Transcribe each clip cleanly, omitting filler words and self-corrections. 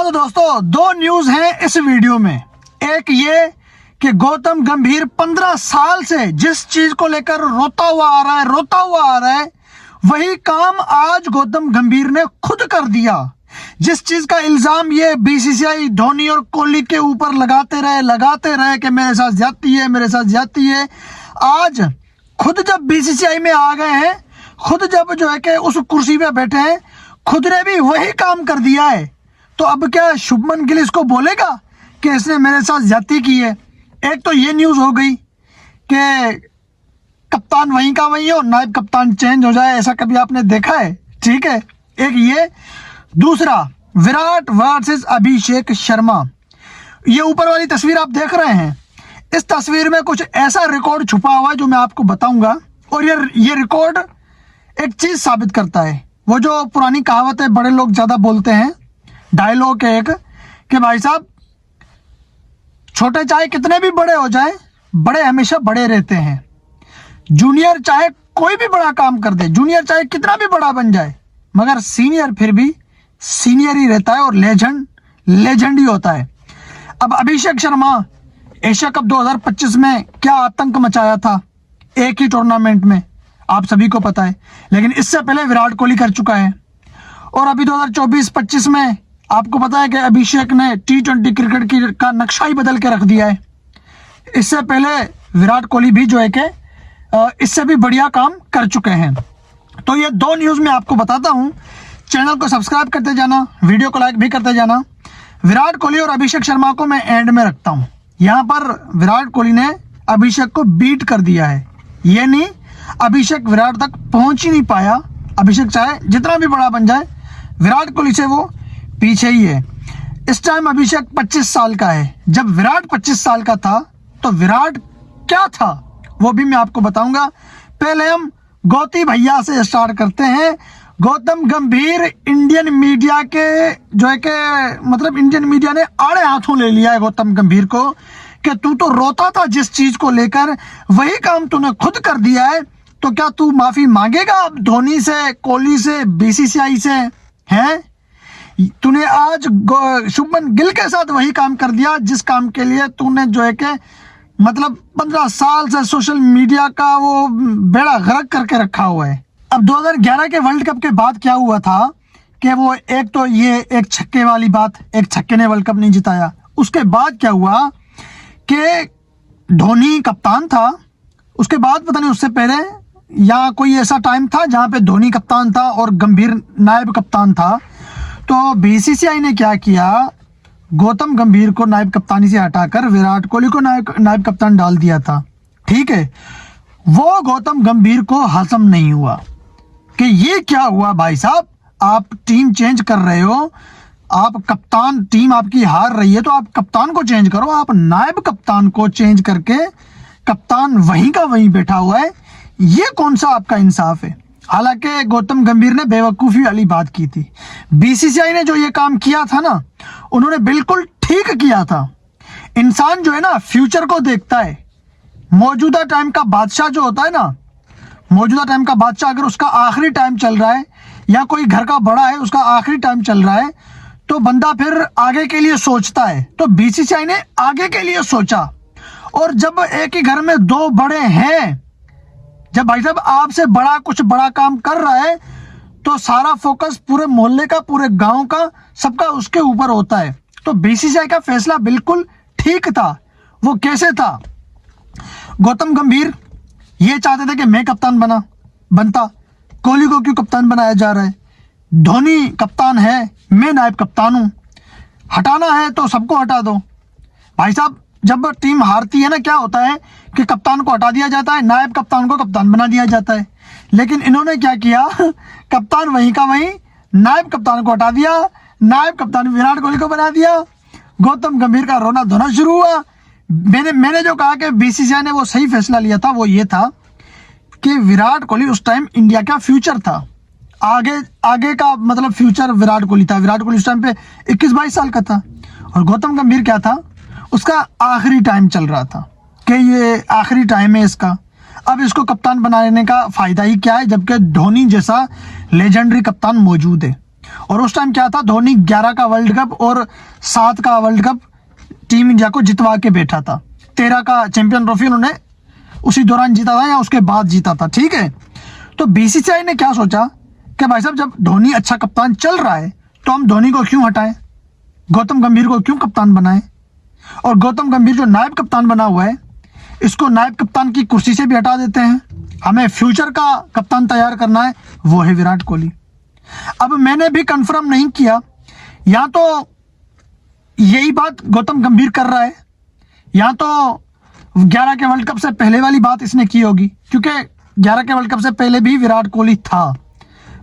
हाँ तो दोस्तों, दो न्यूज हैं इस वीडियो में। एक ये कि गौतम गंभीर 15 साल से जिस चीज को लेकर रोता हुआ आ रहा है वही काम आज गौतम गंभीर ने खुद कर दिया। जिस चीज का इल्जाम ये बीसीसीआई धोनी और कोहली के ऊपर लगाते रहे कि मेरे साथ ज्यादती है, आज खुद जब बीसीसीआई में आ गए हैं, खुद जब जो है कि उस कुर्सी पे बैठे हैं, खुद ने भी वही काम कर दिया है। तो अब क्या शुभमन गिल इसको बोलेगा कि इसने मेरे साथ ज्यादती की है? एक तो ये न्यूज हो गई कि कप्तान वहीं का वहीं हो, नायब कप्तान चेंज हो जाए, ऐसा कभी आपने देखा है? ठीक है, एक ये। दूसरा, विराट वर्सेस अभिषेक शर्मा। ये ऊपर वाली तस्वीर आप देख रहे हैं, इस तस्वीर में कुछ ऐसा रिकॉर्ड छुपा हुआ है जो मैं आपको बताऊंगा। और ये रिकॉर्ड एक चीज साबित करता है, वो जो पुरानी कहावत है, बड़े लोग ज्यादा बोलते हैं, डायलॉग है एक, कि भाई साहब छोटे चाहे कितने भी बड़े हो जाए, बड़े हमेशा बड़े रहते हैं। जूनियर चाहे कोई भी बड़ा काम कर दे, जूनियर चाहे कितना भी बड़ा बन जाए, मगर सीनियर फिर भी सीनियर ही रहता है और लेजेंड ही होता है। अब अभिषेक शर्मा एशिया कप 2025 में क्या आतंक मचाया था एक ही टूर्नामेंट में, आप सभी को पता है। लेकिन इससे पहले विराट कोहली कर चुका है। और अभी 2024-25 में आपको पता है कि अभिषेक ने T20 क्रिकेट का नक्शा ही बदल के रख दिया है। इससे पहले विराट कोहली भी जो है कि इससे भी बढ़िया काम कर चुके हैं। तो ये दो न्यूज़ मैं आपको बताता हूं। चैनल को सब्सक्राइब करते जाना, वीडियो को लाइक भी करते जाना। विराट कोहली और अभिषेक शर्मा को मैं एंड में रखता हूं। यहाँ पर विराट कोहली ने अभिषेक को बीट कर दिया है, ये नहीं अभिषेक विराट तक पहुंच ही नहीं पाया। अभिषेक चाहे जितना भी बड़ा बन जाए, विराट कोहली से वो पीछे ही है। इस टाइम अभिषेक 25 साल का है। जब विराट 25 साल का था तो विराट क्या था वो भी मैं आपको बताऊंगा। पहले हम गौती भैया से स्टार्ट करते हैं। गौतम गंभीर इंडियन मीडिया के जो है कि मतलब इंडियन मीडिया ने आड़े हाथों ले लिया है गौतम गंभीर को कि तू तो रोता था जिस चीज को लेकर, वही काम तूने खुद कर दिया है। तो क्या तू माफी मांगेगा अब धोनी से, कोहली से, बीसीसीआई से? हैं, तूने आज शुभमन गिल के साथ वही काम कर दिया जिस काम के लिए तूने जो है कि मतलब 15 साल से सोशल मीडिया का वो बेड़ा गर्क करके रखा हुआ है। अब 2011 के वर्ल्ड कप के बाद क्या हुआ था कि वो एक तो ये एक छक्के वाली बात, एक छक्के ने वर्ल्ड कप नहीं जिताया। उसके बाद क्या हुआ कि धोनी कप्तान था, उसके बाद पता नहीं उससे पहले या कोई ऐसा टाइम था जहां पे धोनी कप्तान था और गंभीर नायब कप्तान था। तो बीसीसीआई ने क्या किया, गौतम गंभीर को नायब कप्तानी से हटाकर विराट कोहली को नायब कप्तान डाल दिया था। ठीक है, वो गौतम गंभीर को हजम नहीं हुआ कि ये क्या हुआ भाई साहब, आप टीम चेंज कर रहे हो, आप कप्तान, टीम आपकी हार रही है तो आप कप्तान को चेंज करो, आप नायब कप्तान को चेंज करके कप्तान वहीं का वहीं बैठा हुआ है, ये कौन सा आपका इंसाफ है? हालांकि गौतम गंभीर ने बेवकूफ़ी वाली बात की थी। बीसीसीआई ने जो ये काम किया था ना, उन्होंने बिल्कुल ठीक किया था। इंसान जो है ना फ्यूचर को देखता है। मौजूदा टाइम का बादशाह जो होता है ना, मौजूदा टाइम का बादशाह अगर उसका आखिरी टाइम चल रहा है या कोई घर का बड़ा है उसका आखिरी टाइम चल रहा है तो बंदा फिर आगे के लिए सोचता है। तो बीसीसीआई ने आगे के लिए सोचा। और जब एक ही घर में दो बड़े हैं, जब भाई साहब आपसे बड़ा कुछ बड़ा काम कर रहा है तो सारा फोकस पूरे मोहल्ले का, पूरे गांव का, सबका उसके ऊपर होता है। तो बीसीसीआई का फैसला बिल्कुल ठीक था। वो कैसे था? गौतम गंभीर ये चाहते थे कि मैं कप्तान बनता, कोहली को क्यों कप्तान बनाया जा रहा है? धोनी कप्तान है, मैं नायब कप्तान हूं, हटाना है तो सबको हटा दो। भाई साहब जब टीम हारती है ना, क्या होता है कि कप्तान को हटा दिया जाता है, नायब कप्तान को कप्तान बना दिया जाता है। लेकिन इन्होंने क्या किया, कप्तान वहीं का वहीं, नायब कप्तान को हटा दिया, नायब कप्तान विराट कोहली को बना दिया। गौतम गंभीर का रोना धोना शुरू हुआ। मैंने जो कहा कि बीसीसीआई ने वो सही फैसला लिया था, वो ये था कि विराट कोहली उस टाइम इंडिया का फ्यूचर था, आगे का मतलब फ्यूचर विराट कोहली था। विराट कोहली उस टाइम पे 21-22 साल का था और गौतम गंभीर क्या था, उसका आखिरी टाइम चल रहा था कि ये आखिरी टाइम है इसका, अब इसको कप्तान बनाने का फायदा ही क्या है, जबकि धोनी जैसा लेजेंडरी कप्तान मौजूद है। और उस टाइम क्या था, धोनी 11 का वर्ल्ड कप और 7 का वर्ल्ड कप टीम इंडिया को जितवा के बैठा था। 13 का चैंपियन ट्रॉफी उन्होंने उसी दौरान जीता था या उसके बाद जीता था, ठीक है। तो बीसीसीआई ने क्या सोचा कि भाई साहब जब धोनी अच्छा कप्तान चल रहा है तो हम धोनी को क्यों हटाएं, गौतम गंभीर को क्यों कप्तान बनाएं, और गौतम गंभीर जो नायब कप्तान बना हुआ है इसको नायब कप्तान की कुर्सी से भी हटा देते हैं। हमें फ्यूचर का कप्तान तैयार करना है, वो है विराट कोहली। अब मैंने भी कंफर्म नहीं किया, या तो यही बात गौतम गंभीर कर रहा है या तो 11 के वर्ल्ड कप से पहले वाली बात इसने की होगी, क्योंकि 11 के वर्ल्ड कप से पहले भी विराट कोहली था।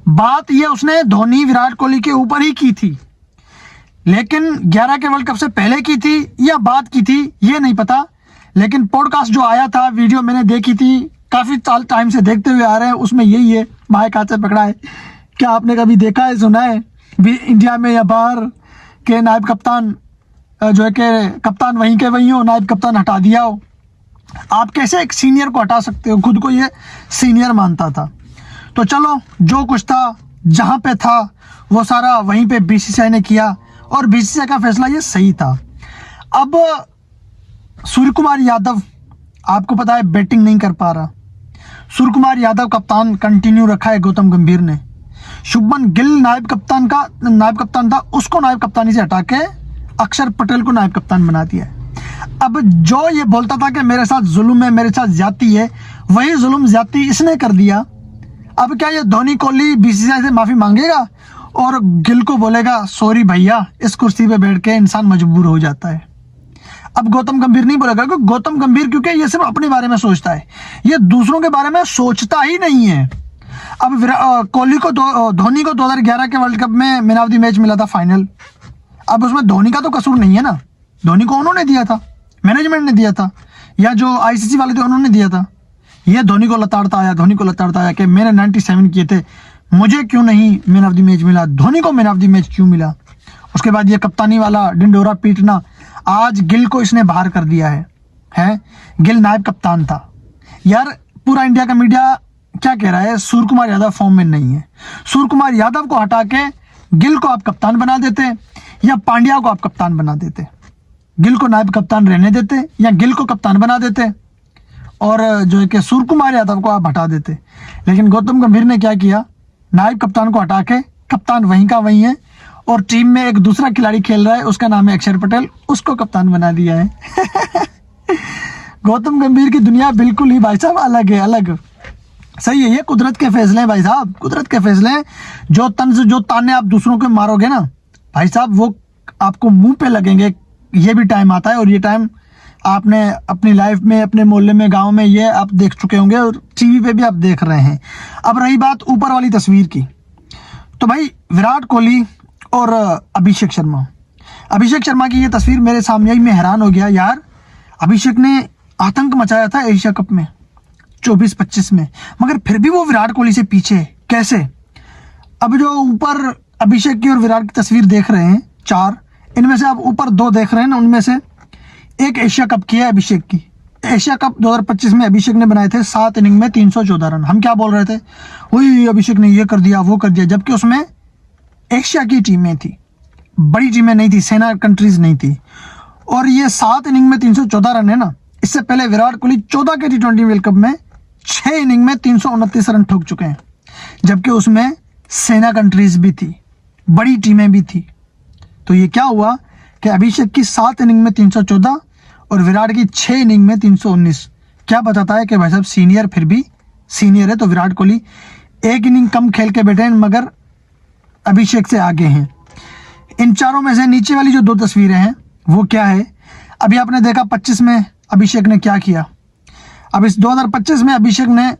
बात ये उसने धोनी विराट कोहली के ऊपर ही की थी, लेकिन 11 के वर्ल्ड कप से पहले की थी या बात की थी ये नहीं पता। लेकिन पॉडकास्ट जो आया था, वीडियो मैंने देखी थी, काफी टाइम से देखते हुए आ रहे हैं, उसमें यही है, माइक हाथ से पकड़ा है। क्या आपने कभी देखा है, सुना है भी इंडिया में या बाहर के नायब कप्तान जो है कि कप्तान वहीं के वहीं हो, नायब कप्तान हटा दिया हो? आप कैसे एक सीनियर को हटा सकते हो? खुद को ये सीनियर मानता था। तो चलो, जो कुछ था, जहां पे था वो सारा वहीं पे बीसीसीआई ने किया और बीसीसीआई का फैसला ये सही था। अब सूर्य कुमार यादव, आपको पता है बैटिंग नहीं कर पा रहा। सूर्य कुमार यादव कप्तान कंटिन्यू रखा है गौतम गंभीर ने। शुभमन गिल नायब कप्तान था, उसको नायब कप्तानी से हटा के अक्षर पटेल को नायब कप्तान बना दिया है। अब जो ये बोलता था कि मेरे साथ जुल्म है, मेरे साथ ज्यादती है, वही जुल्म ज्यादती इसने कर दिया। अब क्या ये धोनी कोहली बीसीसीआई से माफी मांगेगा और गिल को बोलेगा सॉरी भैया, इस कुर्सी पे बैठ के इंसान मजबूर हो जाता है। अब गौतम गंभीर नहीं बोलेगा, क्योंकि गौतम गंभीर क्योंकि ये सिर्फ अपने बारे में सोचता है, ये दूसरों के बारे में सोचता ही नहीं है। अब कोहली को धोनी को 2011 के वर्ल्ड कप में मैन ऑफ द मैच मिला था, फाइनल। अब उसमें धोनी का तो कसूर नहीं है ना, धोनी को उन्होंने दिया था, मैनेजमेंट ने दिया था, या जो आईसीसी वाले थे उन्होंने दिया था। ये धोनी को लताड़ता आया कि मैंने 97 किए थे, मुझे क्यों नहीं मैन ऑफ द मैच मिला, धोनी को मैन ऑफ द मैच क्यों मिला। उसके बाद ये कप्तानी वाला डिंडोरा पीटना, आज गिल को इसने बाहर कर दिया है? गिल नायब कप्तान था यार। पूरा इंडिया का मीडिया क्या कह रहा है, सूर्य कुमार यादव फॉर्म में नहीं है। सूर्य कुमार यादव को हटा के गिल को आप कप्तान बना देते या पांड्या को आप कप्तान बना देते, गिल को नायब कप्तान रहने देते या गिल को कप्तान बना देते, और जो है कि सूर्य कुमार यादव को आप हटा देते। लेकिन गौतम गंभीर ने क्या किया, नायब कप्तान को हटा के कप्तान वहीं का वहीं है, और टीम में एक दूसरा खिलाड़ी खेल रहा है, उसका नाम है अक्षर पटेल, उसको कप्तान बना दिया है। गौतम गंभीर की दुनिया बिल्कुल ही भाई साहब अलग है, अलग। सही है, ये कुदरत के फैसले हैं भाई साहब, कुदरत के फैसले हैं। जो तंज जो ताने आप दूसरों को मारोगे ना भाई साहब, वो आपको मुंह पे लगेंगे। ये भी टाइम आता है, और ये टाइम आपने अपनी लाइफ में, अपने मोहल्ले में, गांव में, ये आप देख चुके होंगे और टीवी पे भी आप देख रहे हैं। अब रही बात ऊपर वाली तस्वीर की, तो भाई विराट कोहली और अभिषेक शर्मा की ये तस्वीर मेरे सामने आई, मैं हैरान हो गया यार। अभिषेक ने आतंक मचाया था एशिया कप में 24-25 में, मगर फिर भी वो विराट कोहली से पीछे कैसे? अब जो ऊपर अभिषेक की और विराट की तस्वीर देख रहे हैं 4, इनमें से आप ऊपर 2 देख रहे हैं ना, उनमें से एक एशिया कप की है अभिषेक की। एशिया कप 2025 में अभिषेक ने बनाए थे 7 इनिंग में 314 रन। हम क्या बोल रहे थे, वही अभिषेक ने ये कर दिया, वो कर दिया, जबकि उसमें एशिया की टीमें थी, बड़ी टीमें नहीं थी, सेना कंट्रीज नहीं थी। और ये 7 इनिंग में 314 रन है ना, इससे पहले विराट कोहली 14 के T20 वर्ल्ड कप में 6 इनिंग में 329 रन ठोक चुके हैं, जबकि उसमें सेना कंट्रीज भी थी, बड़ी टीमें भी थी। तो ये क्या हुआ कि अभिषेक की 7 इनिंग में 314 और विराट की 6 इनिंग में 319, क्या बताता है कि भाई साहब सीनियर फिर भी सीनियर है। तो विराट कोहली 1 इनिंग कम खेल के बैठे हैं, मगर अभिषेक से आगे हैं। इन चारों में से नीचे वाली जो 2 तस्वीरें हैं वो क्या है, अभी आपने देखा 25 में अभिषेक ने क्या किया। अब इस 2025 में अभिषेक ने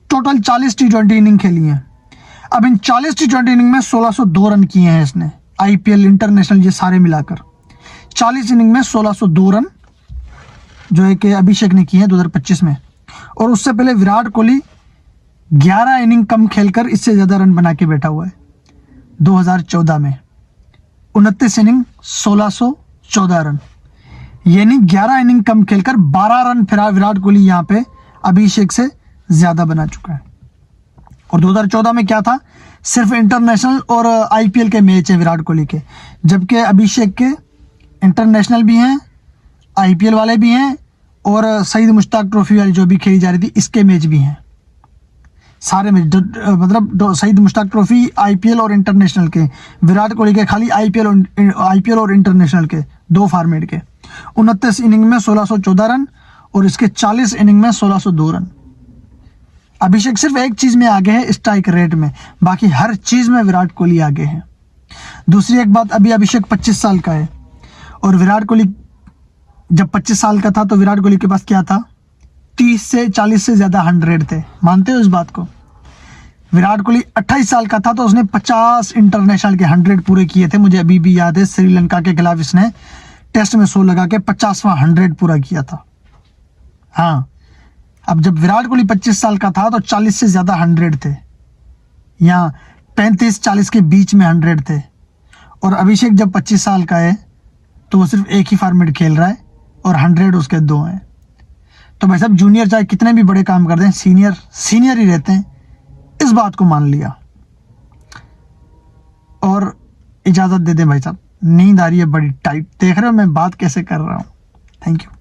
टोटल 40 T20 इनिंग खेली हैं। अब इन 40 T20 इनिंग में 1602 रन किए हैं इसने, IPL इंटरनेशनल ये सारे मिलाकर 40 इनिंग में 1602 रन जो है कि अभिषेक ने किए हैं 2025 में। और उससे पहले विराट कोहली 11 इनिंग कम खेलकर इससे ज़्यादा रन बना के बैठा हुआ है 2014 में, 29 इनिंग 1614 रन, यानी 11 इनिंग कम खेलकर 12 रन फिर विराट कोहली यहाँ पे अभिषेक से ज़्यादा बना चुका है। और 2014 में क्या था, सिर्फ इंटरनेशनल और आईपीएल के मैच हैं विराट कोहली के, जबकि अभिषेक के इंटरनेशनल भी हैं, आईपीएल वाले भी हैं और सईद मुश्ताक ट्रॉफी वाली जो भी खेली जा रही थी इसके मैच भी हैं। सारे मैच मतलब सईद मुश्ताक ट्रॉफी, आईपीएल और इंटरनेशनल के, विराट कोहली के खाली आईपीएल और इंटरनेशनल के 2 फॉर्मेट के। 29 इनिंग में 1614 रन और इसके 40 इनिंग में 1602 रन। अभिषेक सिर्फ एक चीज में आगे है, स्ट्राइक रेट में, बाकी हर चीज में विराट कोहली आगे है। दूसरी एक बात, अभी अभिषेक 25 साल का है और विराट कोहली जब 25 साल का था तो विराट कोहली के पास क्या था, 30 से 40 से ज्यादा 100 थे। मानते हो इस बात को? विराट कोहली 28 साल का था तो उसने 50 इंटरनेशनल के 100 पूरे किए थे। मुझे अभी भी याद है, श्रीलंका के खिलाफ इसने टेस्ट में 100 लगा के 50वां 100 पूरा किया था। हाँ, अब जब विराट कोहली 25 साल का था तो 40 से ज्यादा 100 थे, यहाँ 35-40 के बीच में 100 थे। और अभिषेक जब 25 साल का है तो वो सिर्फ एक ही फॉर्मेट खेल रहा है और 100 उसके 2 हैं। तो भाई साहब, जूनियर चाहे कितने भी बड़े काम कर दें, सीनियर ही रहते हैं, इस बात को मान लिया। और इजाजत दे दें भाई साहब, नींद आ रही है बड़ी टाइट। देख रहे हो मैं बात कैसे कर रहा हूँ। Thank you.